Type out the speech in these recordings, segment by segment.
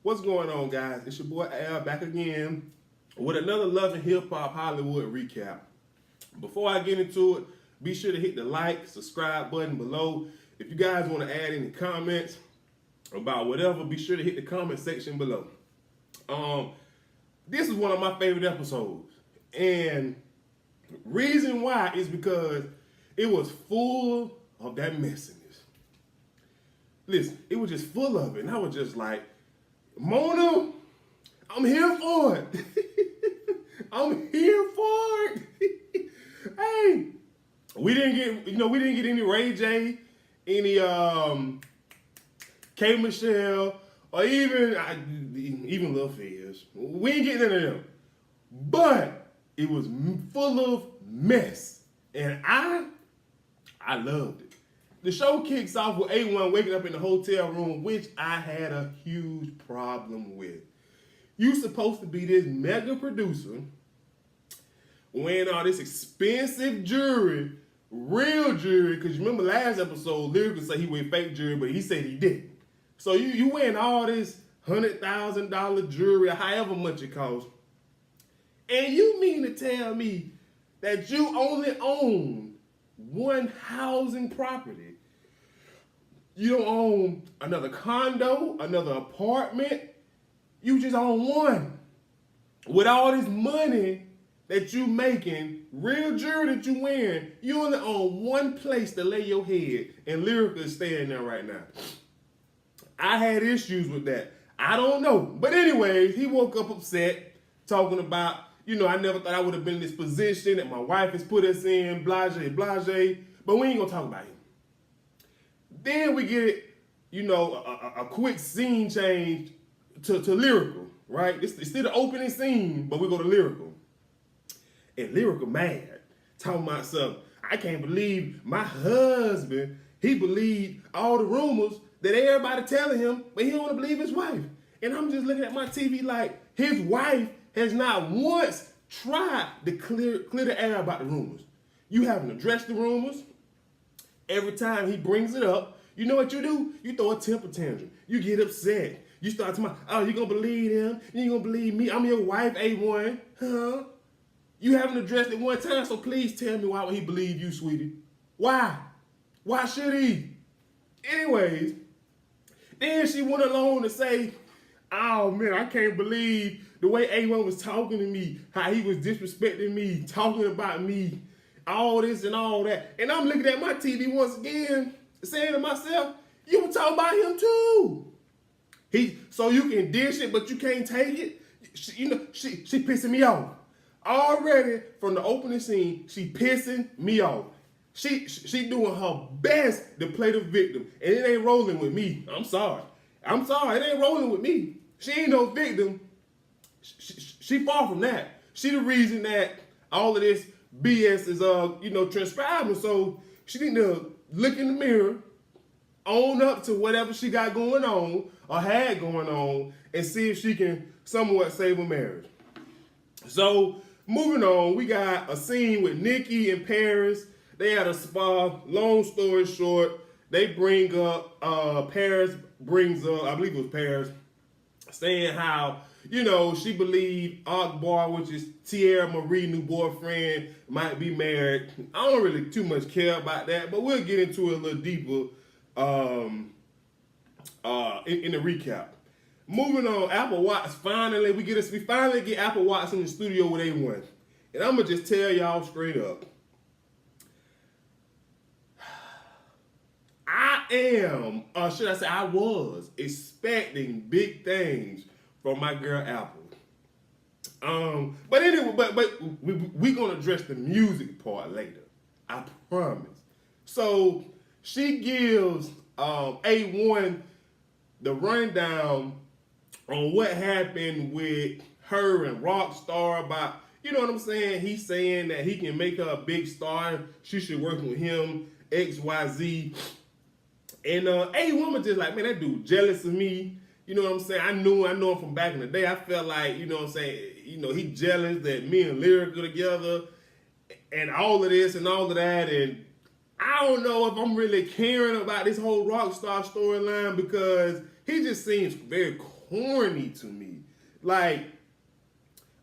What's going on, guys? It's your boy Al back again with another Love and Hip Hop Hollywood recap. Before I get into it, be sure to hit the like, subscribe button below. If you guys want to add any comments about whatever, be sure to hit the comment section below. This is one of my favorite episodes, and reason why is because it was full of that messiness. Listen, it was just full of it, and I was just like, Mona, I'm here for it. I'm here for it. Hey, we didn't get any Ray J, any K Michelle, or even Lil Fizz. We ain't getting none of them. But it was full of mess, and I loved it. The show kicks off with A1 waking up in the hotel room, which I had a huge problem with. You supposed to be this mega producer, wearing all this expensive jewelry, real jewelry, because you remember last episode, Lyrical said he wear fake jewelry, but he said he didn't. So you wearing all this $100,000 jewelry, or however much it costs, and you mean to tell me that you only own one housing property? You don't own another condo, another apartment. You just own one. With all this money that you making, real jewelry that you wearing, you only own one place to lay your head, and Lyrical is staying there right now. I had issues with that. I don't know. But anyways, he woke up upset, talking about, I never thought I would have been in this position that my wife has put us in, blase, blase. But we ain't gonna talk about him. Then we get, a quick scene change to Lyrical, right? It's still the opening scene, but we go to Lyrical. And Lyrical mad, talking about something. I can't believe my husband, he believed all the rumors that everybody telling him, but he don't want to believe his wife. And I'm just looking at my TV like, his wife has not once tried to clear the air about the rumors. You haven't addressed the rumors. Every time he brings it up, you know what you do? You throw a temper tantrum. You get upset. You start to, oh, you gonna believe him? You ain't gonna believe me? I'm your wife, A1. Huh? You haven't addressed it one time, so please tell me why would he believe you, sweetie? Why? Why should he? Anyways, then she went along to say, oh man, I can't believe the way A1 was talking to me, how he was disrespecting me, talking about me, all this and all that. And I'm looking at my TV once again, saying to myself, you were talking about him too. So you can dish it, but you can't take it. She pissing me off. Already from the opening scene, she pissing me off. She doing her best to play the victim, and it ain't rolling with me. I'm sorry, it ain't rolling with me. She ain't no victim. She far from that. She the reason that all of this BS is transcribing. So she need to look in the mirror, own up to whatever she got going on or had going on, and see if she can somewhat save a marriage. So moving on, we got a scene with Nikki and Paris. They at a spa. Long story short, they bring up Paris brings up, I believe it was Paris, saying how, she believed Akbar, which is Tiara Marie's new boyfriend, might be married. I don't really too much care about that, but we'll get into it a little deeper in the recap. Moving on, Apple Watch, we finally get Apple Watch in the studio with A1. And I'm going to just tell y'all straight up. I was expecting big things from my girl Apple. But anyway, but we're gonna address the music part later. I promise. So she gives A1 the rundown on what happened with her and Rockstar about, you know what I'm saying? He's saying that he can make her a big star. She should work with him, XYZ. And A1 was just like, man, that dude jealous of me. You know what I'm saying? I know him from back in the day. I felt like, you know what I'm saying, he jealous that me and Lyrical together. and all of this and all of that, and I don't know if I'm really caring about this whole Rockstar storyline because he just seems very corny to me. Like,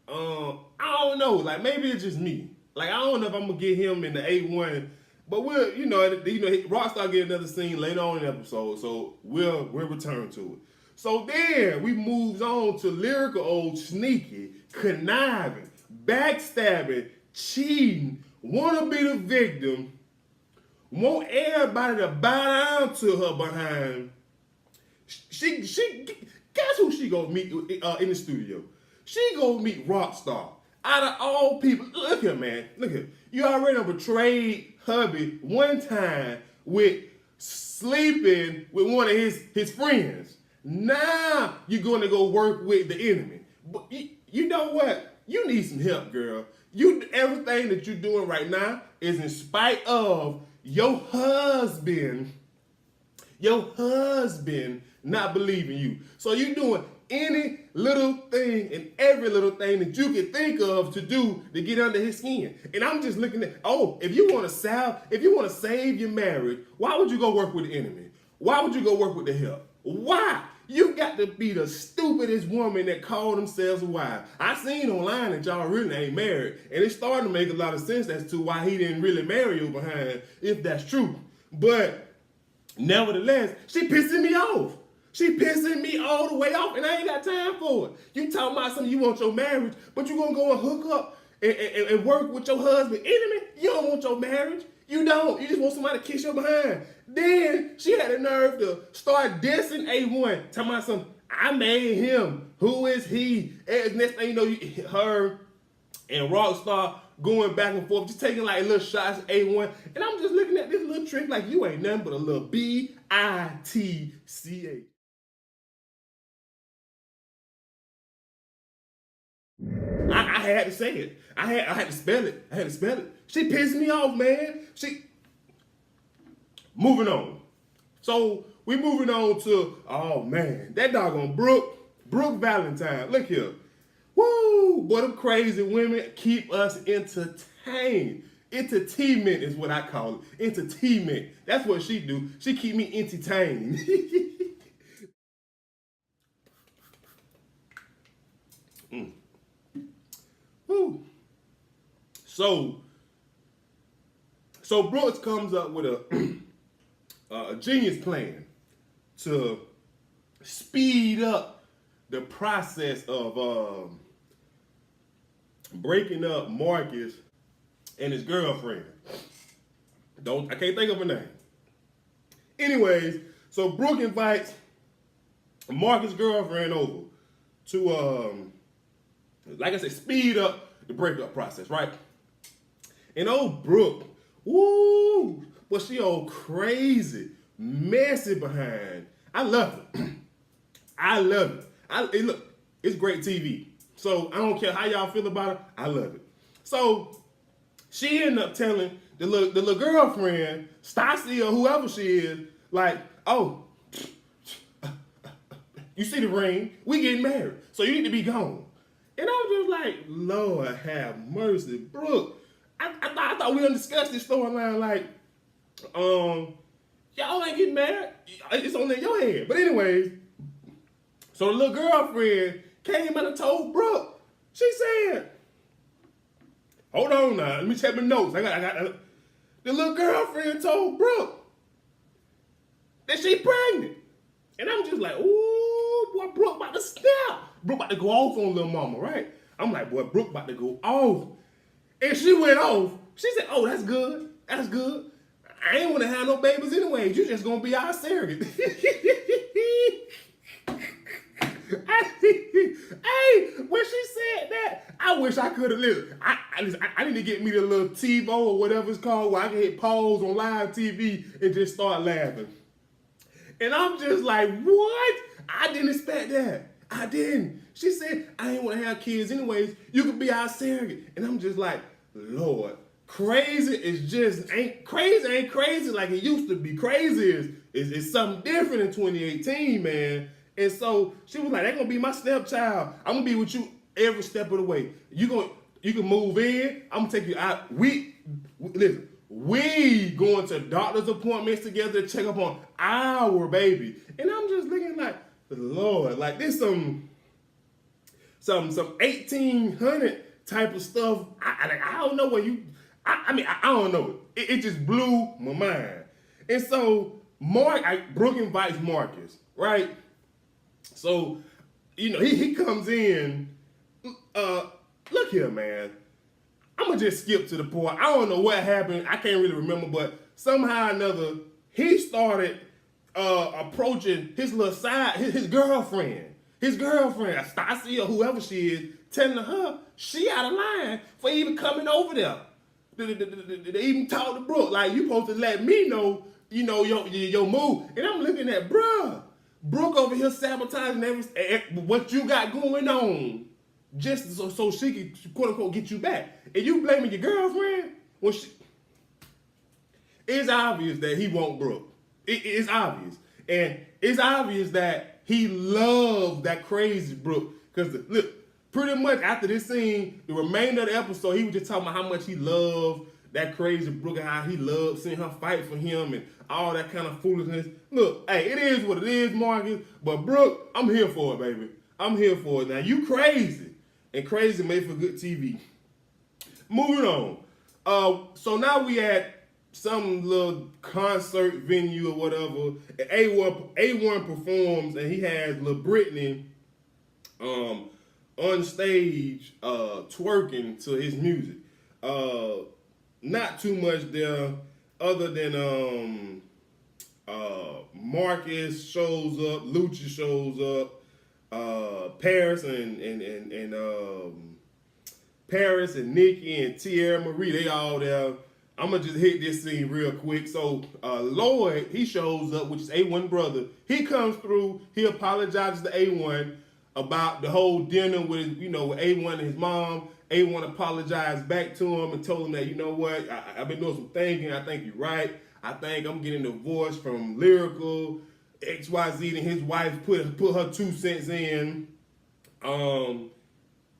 I don't know. Like, maybe it's just me. Like, I don't know if I'm gonna get him in the A1, but we'll, Rockstar get another scene later on in the episode, so we'll return to it. So then we moves on to Lyrical, old sneaky, conniving, backstabbing, cheating, wanna be the victim, want everybody to bow down to her behind. She guess who she gonna meet in the studio? She gonna meet Rockstar. Out of all people, look here, man. Look here. You already betrayed hubby one time with sleeping with one of his friends. Now you're gonna go work with the enemy. But you know what? You need some help, girl. Everything that you're doing right now is in spite of your husband not believing you. So you're doing any little thing and every little thing that you can think of to do to get under his skin. And I'm just looking at, if you want to save your marriage, why would you go work with the enemy? Why would you go work with the help? Why? You got to be the stupidest woman that call themselves a wife. I seen online that y'all really ain't married, and it's starting to make a lot of sense as to why he didn't really marry you behind, if that's true. But nevertheless, she pissing me off. She pissing me all the way off, and I ain't got time for it. You talking about something, you want your marriage, but you gonna go and hook up and work with your husband enemy? You don't want your marriage. You don't. You just want somebody to kiss your behind. Then she had the nerve to start dissing A1, talking about something, I made him. Who is he? And next thing you know, her and Rockstar going back and forth, just taking like little shots at A1. And I'm just looking at this little trick like you ain't nothing but a little bitch. I had to say it. I had to spell it. She pissed me off, man. Moving on. So we moving on to, oh man, that doggone Brooke Valentine. Look here. Woo! Boy, them crazy women keep us entertained. Entertainment is what I call it. Entertainment. That's what she do. She keep me entertained. Woo. So Brooks comes up with a genius plan to speed up the process of breaking up Marcus and his girlfriend. I can't think of her name. Anyways, so Brooke invites Marcus' girlfriend over to like I said, speed up the breakup process, right? And old Brooke, woo, well, she all crazy, messy behind. I love it. I love it. Look, it's great TV. So I don't care how y'all feel about it. I love it. So she ended up telling the little girlfriend, Stassi or whoever she is, like, oh, you see the ring? We getting married. So you need to be gone. And I was just like, Lord have mercy, Brooke. I thought we done discussed this storyline like, y'all ain't getting married. It's only in your head. But anyways, so the little girlfriend came and told Brooke. She said, hold on now, let me check my notes. I got the little girlfriend told Brooke that she pregnant. And I'm just like, ooh, boy, Brooke about to snap. Brooke about to go off on little mama, right? I'm like, boy, Brooke about to go off. And she went off. She said, oh, that's good. That's good. I ain't want to have no babies anyways. You just going to be our surrogate. Hey, when she said that, I wish I could have listened. I need to get me the little TiVo or whatever it's called where I can hit pause on live TV and just start laughing. And I'm just like, what? I didn't expect that. I didn't. She said, I ain't want to have kids anyways. You could be our surrogate. And I'm just like, Lord, crazy ain't crazy like it used to be. Crazy is something different in 2018, man. And so she was like, that's going to be my stepchild. I'm going to be with you every step of the way. You can move in. I'm going to take you out. listen, we going to doctor's appointments together to check up on our baby. And I'm just looking like, Lord, like this some 1800 type of stuff. I don't know what you, I don't know. It just blew my mind. And so Brooke invites Marcus, right? So, he comes in, look here, man. I'm going to just skip to the point. I don't know what happened. I can't really remember, but somehow or another, he started approaching his little side, his girlfriend. His girlfriend, Stacy or whoever she is, telling her she out of line for even coming over there. They even talk to Brooke, like, you supposed to let me know, your move. And I'm looking at, bruh, Brooke over here sabotaging what you got going on. Just so she can, quote unquote, get you back. And you blaming your girlfriend? Well, it's obvious that he won't Brooke. It's obvious. And it's obvious that he loves that crazy Brooke. Because, look, pretty much after this scene, the remainder of the episode, he was just talking about how much he loved that crazy Brooke and how he loved seeing her fight for him and all that kind of foolishness. Look, hey, it is what it is, Marcus. But Brooke, I'm here for it, baby. I'm here for it. Now, you crazy. And crazy made for good TV. Moving on. So now we at some little concert venue or whatever. And A1 performs and he has Lil Brittany on stage twerking to his music. Not too much there other than Marcus shows up, Lucha shows up. Paris and Nikki and Tiara Marie, they all there. I'm gonna just hit this scene real quick. So Lloyd, he shows up, which is A1 brother. He comes through. He apologizes to A1 about the whole dinner with with A1 and his mom. A1 apologized back to him and told him that, you know what, I've been doing some thinking. I think you're right. I think I'm getting a divorce from Lyrical. XYZ and his wife put her 2 cents in.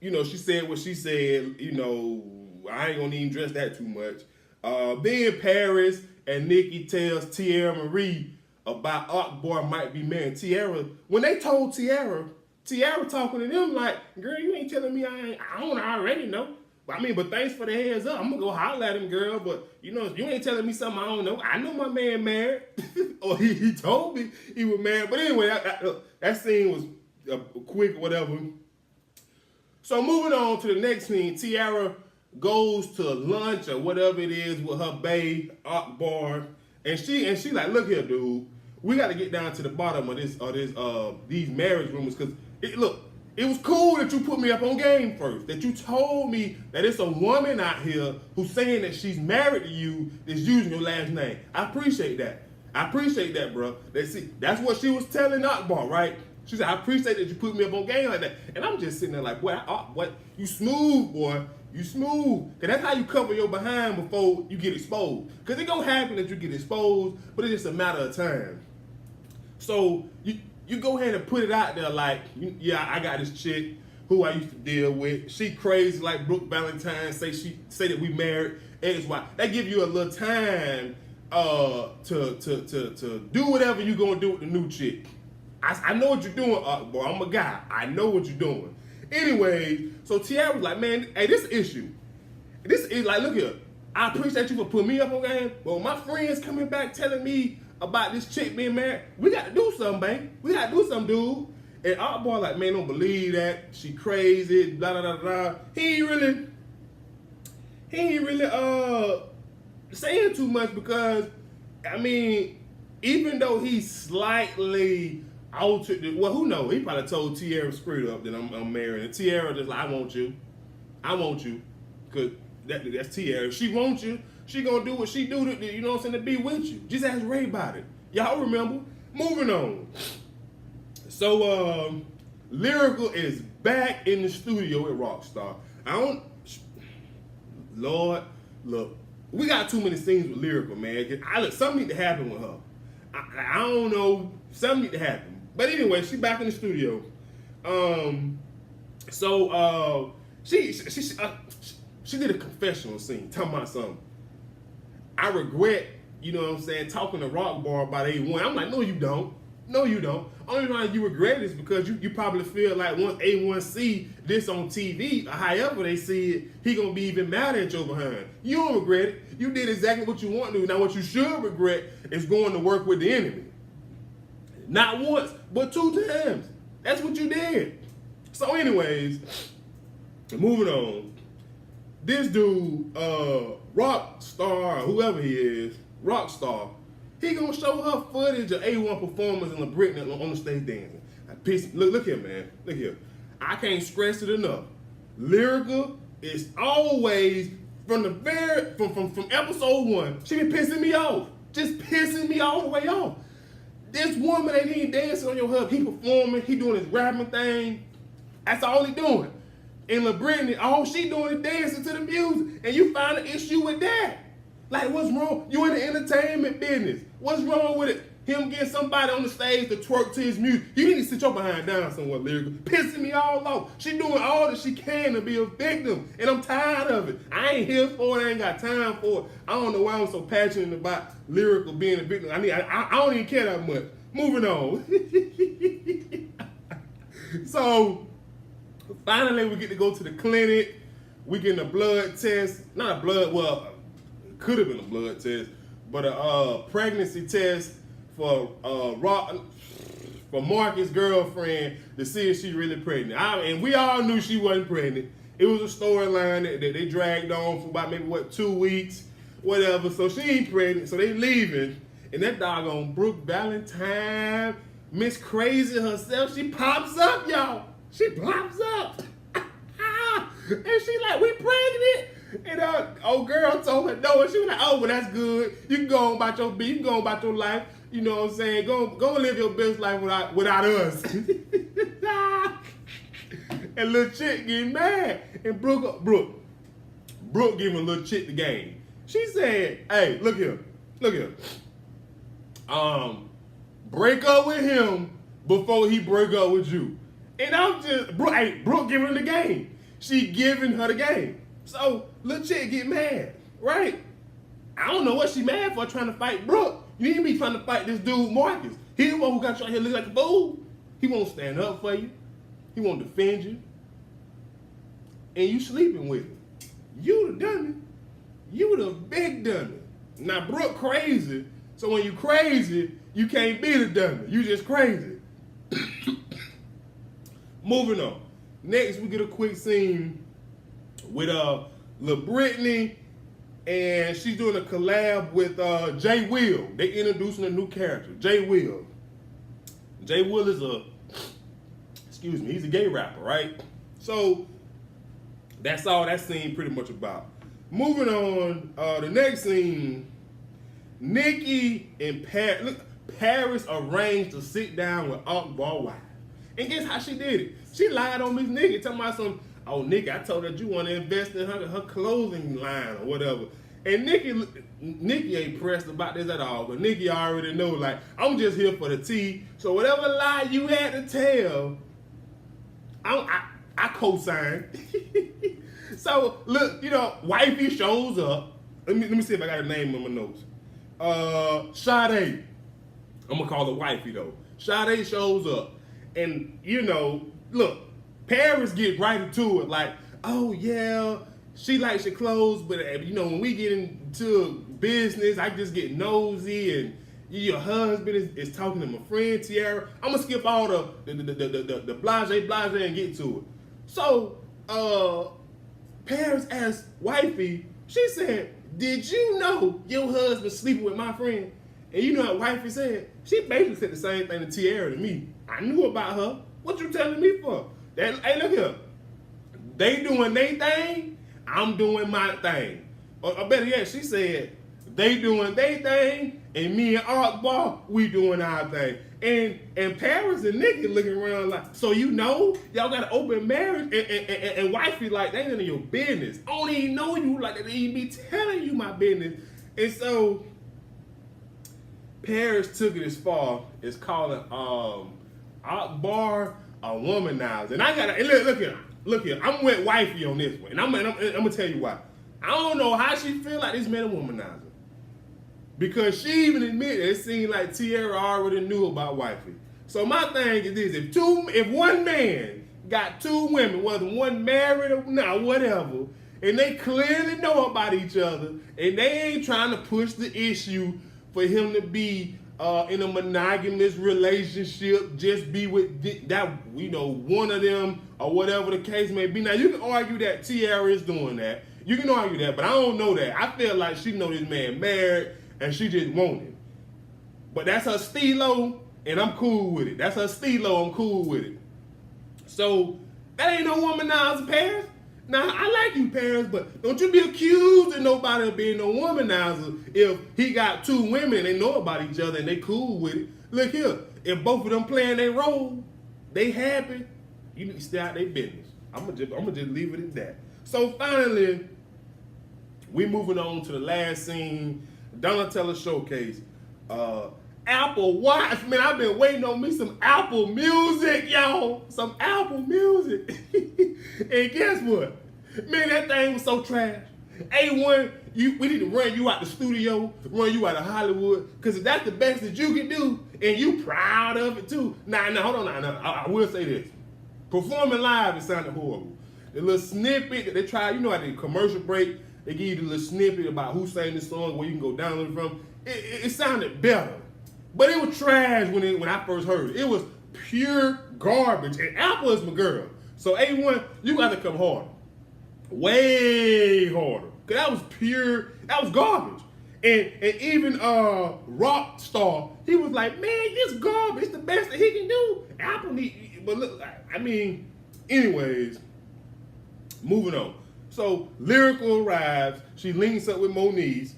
She said what she said. I ain't gonna even address that too much. Then Paris and Nikki tells Tiara Marie about Akbar might be marrying Tiara. When they told Tiara talking to them like, girl, you ain't telling me I don't already know. But thanks for the heads up. I'm gonna go holler at him, girl. But you ain't telling me something I don't know. I know my man married, or he told me he was married. But anyway, that scene was quick, or whatever. So moving on to the next scene, Tiara goes to lunch or whatever it is with her bae Akbar, and she like, look here, dude. We got to get down to the bottom of these marriage rumors because it was cool that you put me up on game first. That you told me that it's a woman out here who's saying that she's married to you that's using your last name. I appreciate that, bro. That's what she was telling Akbar, right? She said, I appreciate that you put me up on game like that. And I'm just sitting there like, what? You smooth, boy. You smooth. Because that's how you cover your behind before you get exposed. Because it's going to happen that you get exposed, but it's just a matter of time. So you go ahead and put it out there like, yeah, I got this chick who I used to deal with. She crazy like Brooke Valentine, say that we married, X, Y. That give you a little time to do whatever you're gonna do with the new chick. I know what you're doing, boy. I'm a guy. I know what you're doing. Anyway, so Tiara was like, man, hey, this issue. This is like, look here. I appreciate you for putting me up on game, but when my friends coming back telling me about this chick being married, we got to do something, man. We got to do something, dude. And our boy like, man, don't believe that. She crazy, blah, blah, blah, blah. He ain't really saying too much because, even though he's slightly altered, who knows? He probably told Tiara straight up that I'm married. And Tiara just like, I want you. Because that's Tiara. If she wants you, she gonna do what she do to be with you. Just ask Ray about it. Y'all remember? Moving on. So Lyrical is back in the studio at Rockstar. Lord, look, we got too many scenes with Lyrical, man. Something need to happen with her. I don't know, something need to happen. But anyway, she back in the studio. She did a confessional scene, talking about something. I regret, you know what I'm saying, talking to Rock Bar about A1. I'm like, no, you don't. No, you don't. Only reason you regret it is because you probably feel like once A1 see this on TV, or however they see it, he gonna be even mad at your behind. You don't regret it. You did exactly what you want to do. Now, what you should regret is going to work with the enemy. Not once, but 2 times. That's what you did. So, anyways, moving on. This dude, Rockstar, whoever he is, Rockstar, he gonna show her footage of A1 performance and Britney on the stage dancing. Look here, man. Look here. I can't stress it enough. Lyrical is always from episode 1. She been pissing me off, just pissing me all the way off. This woman ain't even dancing on your hub. He performing, he doing his rapping thing. That's all he doing. And Brittany, all she doing is dancing to the music, and you find an issue with that. Like, what's wrong? You in the entertainment business. What's wrong with it? Him getting somebody on the stage to twerk to his music. You need to sit your behind down somewhere, Lyrical. Pissing me all off. She doing all that she can to be a victim, and I'm tired of it. I ain't here for it. I ain't got time for it. I don't know why I'm so passionate about Lyrical being a victim. I don't even care that much. Moving on. So, finally, we get to go to the clinic. We getting a blood test. Not a blood, well, could have been a blood test, but a pregnancy test for Marcus' girlfriend to see if she's really pregnant. And we all knew she wasn't pregnant. It was a storyline that they dragged on for about maybe 2 weeks, whatever. So she ain't pregnant. So they leaving, and that doggone Brooke Valentine, Miss Crazy herself, she pops up, y'all. She pops up, and she like, we pregnant. And old girl told her no, and she was like, oh, well, that's good. You can go on about your beat, you can go on about your life. You know what I'm saying? Go live your best life without us. And little chick getting mad. And Brooke giving little chick the game. She said, hey, look here. Break up with him before he break up with you. And I'm just, Brooke giving her the game. She giving her the game. So, little chick get mad, right? I don't know what she mad for, trying to fight Brooke. You need to be trying to fight this dude, Marcus. He the one who got you out here looking like a fool. He won't stand up for you. He won't defend you. And you sleeping with him. You the dummy. You the big dummy. Now, Brooke crazy, so when you crazy, you can't be the dummy. You just crazy. Moving on. Next, we get a quick scene with Lil Brittany, and she's doing a collab with Jay Will. They introducing a new character, Jay Will. Jay Will is he's a gay rapper, right? So that's all that scene pretty much about. Moving on, the next scene, Nikki and Paris arranged to sit down with Akbar's wife. And guess how she did it? She lied on Miss Nikki, talking about some, oh, Nikki, I told her you want to invest in her clothing line or whatever. And Nikki ain't pressed about this at all, but Nikki already know, like, I'm just here for the tea. So whatever lie you had to tell, I co-sign. So look, wifey shows up. Let me see if I got a name on my notes. Sade. I'm gonna call her wifey though. Sade shows up, and look, Paris get right into it, like, oh yeah, she likes your clothes, but when we get into business, I just get nosy, and your husband is talking to my friend Tiara. I'm gonna skip all the blase and get to it. So Paris asked wifey, she said, did you know your husband sleeping with my friend? And you know what wifey said? She basically said the same thing to Tiara to me. I knew about her. What you telling me for? Hey, look here. They doing their thing, I'm doing my thing. Or better yet, she said, they doing their thing, and me and Akbar, we doing our thing. And Paris and Nikki looking around like, so y'all got an open marriage, and wifey like, they ain't none of your business. I don't even know you like that. They even be telling you my business. And so Paris took it as far as calling Akbar a womanizer. And I gotta, and look here, I'm with wifey on this one. And I'm gonna tell you why. I don't know how she feel like this man a womanizer. Because she even admitted it seemed like Tiara already knew about wifey. So my thing is this: if one man got two women, whether one married or not, whatever, and they clearly know about each other, and they ain't trying to push the issue for him to be in a monogamous relationship, just be with that, one of them or whatever the case may be. Now you can argue that Tiara is doing that. You can argue that, but I don't know that. I feel like she know this man married and she just want him. But that's her stilo, and I'm cool with it. That's her stilo, I'm cool with it. So that ain't no womanizer, Paris. Now, I like you, Paris, but don't you be accused of nobody being no womanizer if he got two women and they know about each other and they cool with it. Look here, if both of them playing their role, they happy, you need to stay out their business. I'm gonna just leave it at that. So finally, we moving on to the last scene, Donatella showcase. Apple Watch, man, I've been waiting on me some Apple Music, y'all. Some Apple Music. And guess what? Man, that thing was so trash. A1, we need to run you out the studio, run you out of Hollywood, because if that's the best that you can do, and you proud of it too. Hold on. I will say this. Performing live, it sounded horrible. The little snippet that they tried, at the commercial break, they give you the little snippet about who sang the song, where you can go download it from. It sounded better. But it was trash when I first heard it. It was pure garbage. And Apple is my girl. So A1, you got to come harder. Way harder. Because that was garbage. And even Rockstar, he was like, man, this garbage. It's the best that he can do. Apple but look, anyways, moving on. So Lyrical arrives. She links up with Moniz.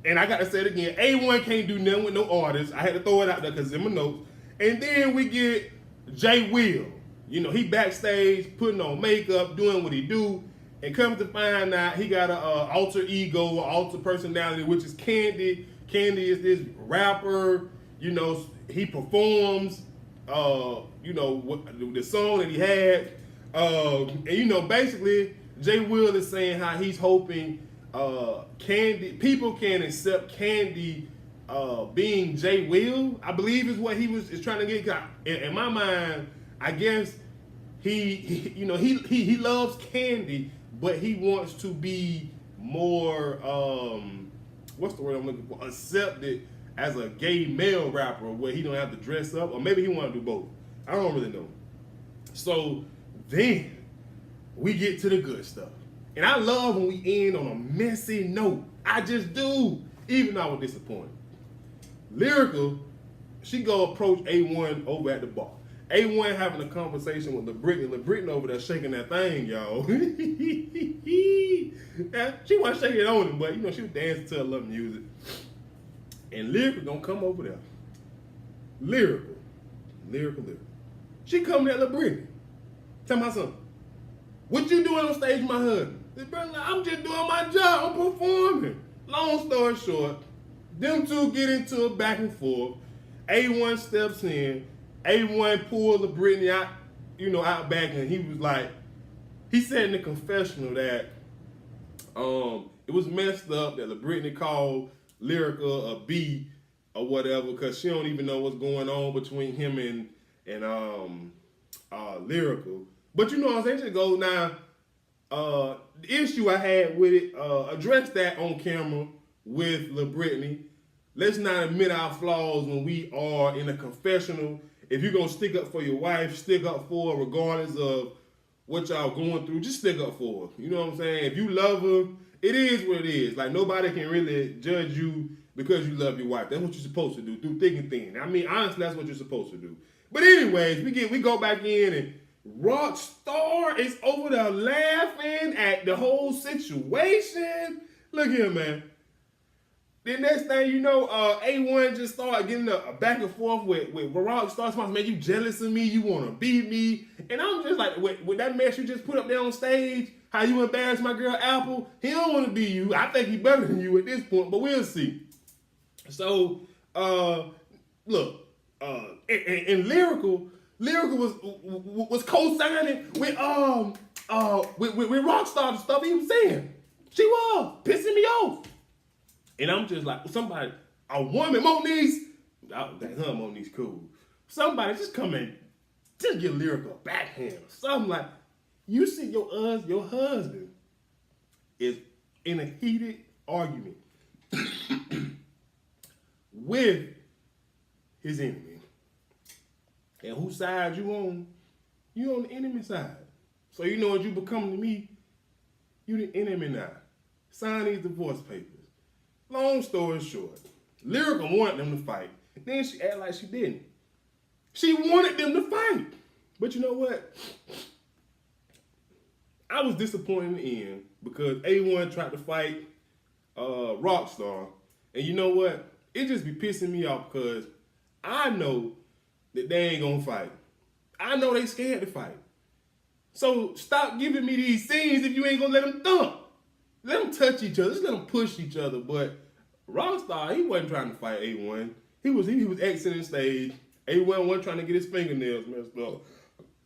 And I got to say it again, A1 can't do nothing with no artists. I had to throw it out there because it's in my notes. And then we get Jay Will. He backstage, putting on makeup, doing what he do. And come to find out, he got an alter ego, alter personality, which is Candy. Candy is this rapper. He performs, the song that he had. And, basically, Jay Will is saying how he's hoping people can accept Candy being Jay Will, I believe is what he is trying to get. In my mind, I guess he loves Candy, but he wants to be more what's the word I'm looking for? Accepted as a gay male rapper, where he don't have to dress up, or maybe he want to do both. I don't really know. So then we get to the good stuff. And I love when we end on a messy note. I just do, even though I was disappointed. Lyrical, she go approach A1 over at the bar. A1 having a conversation with LaBrittany. LaBrittany over there shaking that thing, y'all. She wasn't shaking it on him, but she was dancing to her love music. And Lyrical gonna come over there. Lyrical. She coming at LaBrittany. Tell me something. What you doing on stage with my husband? I'm just doing my job. I'm performing. Long story short, them two get into a back and forth. A1 steps in. A1 pulled LaBrittany out, out back, and he was like, he said in the confessional that it was messed up that LaBrittany called Lyrical a B or whatever, because she don't even know what's going on between him and Lyrical. But what I'm saying? Just go now. The issue I had with it, address that on camera with LaBrittany. Let's not admit our flaws when we are in a confessional. If you're going to stick up for your wife, stick up for her regardless of what y'all going through. Just stick up for her. You know what I'm saying? If you love her, it is what it is. Like, nobody can really judge you because you love your wife. That's what you're supposed to do, through thick and thin. Honestly, that's what you're supposed to do. But anyways, we go back in, and Rockstar is over there laughing at the whole situation. Look here, man. The next thing you know, A1 just started getting a back and forth with Rockstar. Man, you jealous of me? You want to beat me? And I'm just like, with that mess you just put up there on stage, how you embarrassed my girl Apple, he don't want to be you. I think he's better than you at this point, but we'll see. So, look, and Lyrical was co-signing with Rockstar the stuff he was saying. She was pissing me off. And I'm just like, somebody, a woman, Moniece, her Moniece cool. Somebody just come in, just get Lyrical a backhand or something like, you see your husband is in a heated argument with his enemy. And whose side you on? You on the enemy side. So you know what you become to me? You the enemy now. Sign these divorce papers. Long story short, Lyrical wanted them to fight. Then she acted like she didn't. She wanted them to fight. But you know what? I was disappointed in the end because A1 tried to fight Rockstar. And you know what? It just be pissing me off because I know that they ain't gonna fight. I know they scared to fight. So stop giving me these scenes if you ain't gonna let them thump. Let them touch each other. Just let them push each other. But Rockstar, he wasn't trying to fight A1. He was exiting stage. A1 wasn't trying to get his fingernails messed up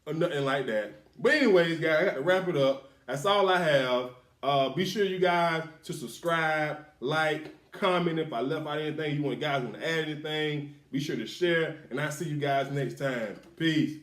or nothing like that. But anyways, guys, I got to wrap it up. That's all I have. Be sure you guys to subscribe, like, comment if I left out anything. You guys want to add anything, be sure to share. And I'll see you guys next time. Peace.